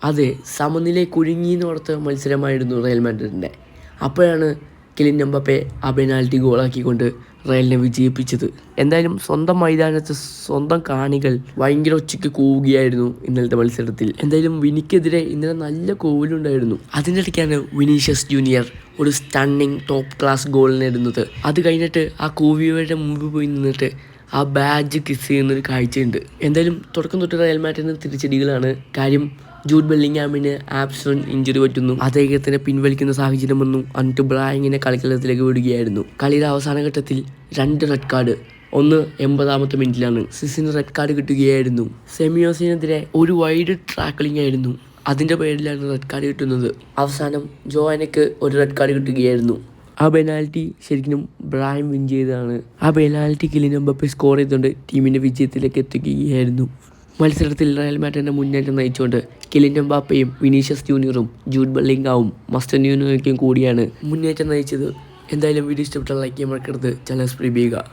അതെ, സമനിലയിൽ കുരുങ്ങിയെന്ന് ഓർത്ത മത്സരമായിരുന്നു റയൽ മാഡ്രിഡിൻ്റെ. അപ്പോഴാണ് കിലിൻ എംബാപ്പെ ആ പെനാൽറ്റി ഗോളാക്കിക്കൊണ്ട് റയലിനെ വിജയിപ്പിച്ചത്. എന്തായാലും സ്വന്തം മൈതാനത്ത് സ്വന്തം കാണികൾ ഭയങ്കര ഒച്ചയ്ക്ക് കൂവുകയായിരുന്നു ഇന്നലത്തെ മത്സരത്തിൽ. എന്തായാലും വിനിക്കെതിരെ ഇന്നലെ നല്ല കൂവലുണ്ടായിരുന്നു. അതിൻ്റെ ഇടയ്ക്കാണ് വിനീഷ്യസ് ജൂനിയർ ഒരു സ്റ്റണ്ണിങ് ടോപ്പ് ക്ലാസ് ഗോൾ നേടുന്നത്. അത് കഴിഞ്ഞിട്ട് ആ കൂവിയവരുടെ മുമ്പിൽ പോയി നിന്നിട്ട് ആ ബാഡ്ജ് കിസ് ചെയ്യുന്നൊരു കാഴ്ചയുണ്ട്. എന്തായാലും തുടക്കം തൊട്ട് റയൽ മാഡ്രിഡിന് തിരിച്ചടികളാണ്. കാര്യം ജൂഡ് ബെല്ലിംഗ്ഹാമിന് ആബ്സൺ ഇഞ്ചുറി പറ്റുന്നു. അദ്ദേഹത്തിനെ പിൻവലിക്കുന്ന സാഹചര്യം വന്നു. എന്നിട്ട് ബ്രായിങ്ങിനെ കളിക്കളത്തിലേക്ക് വിടുകയായിരുന്നു. കളിയുടെ അവസാന ഘട്ടത്തിൽ 2 റെഡ് കാർഡ്, ഒന്ന് 80ാമത്തെ മിനിറ്റിലാണ്. സിസിന് റെഡ് കാർഡ് കിട്ടുകയായിരുന്നു. സെമിയോസിനെതിരെ ഒരു വൈഡ് ടാക്ലിംഗ് ആയിരുന്നു. അതിൻ്റെ പേരിലാണ് റെഡ് കാർഡ് കിട്ടുന്നത്. അവസാനം ജോവാനയ്ക്ക് ഒരു റെഡ് കാർഡ് കിട്ടുകയായിരുന്നു. ആ പെനാൽറ്റി ശരിക്കും ബ്രായം വിൻ ചെയ്തതാണ്. ആ പെനാൽറ്റി കിലിൻ എംബാപ്പെ സ്കോർ ചെയ്തുകൊണ്ട് ടീമിൻ്റെ വിജയത്തിലേക്ക് എത്തിക്കുകയായിരുന്നു. മത്സരത്തിൽ റയൽ മാഡ്രിഡിന്റെ മുന്നേറ്റം നയിച്ചുകൊണ്ട് കിലിൻ എംബാപ്പയും വിനീഷ്യസ് ജൂനിയറും ജൂഡ് ബെല്ലിംഗ്ഹാമും മസ്റ്റന്യൂനോയ്ക്കും കൂടിയാണ് മുന്നേറ്റം നയിച്ചത്. എന്തായാലും വീഡിയോ ഇഷ്ടപ്പെട്ടാൽ ലൈക്ക് ചെയ്യാൻ മറക്കരുത്. ചാനൽ സബ്സ്ക്രൈബ് ചെയ്യുക.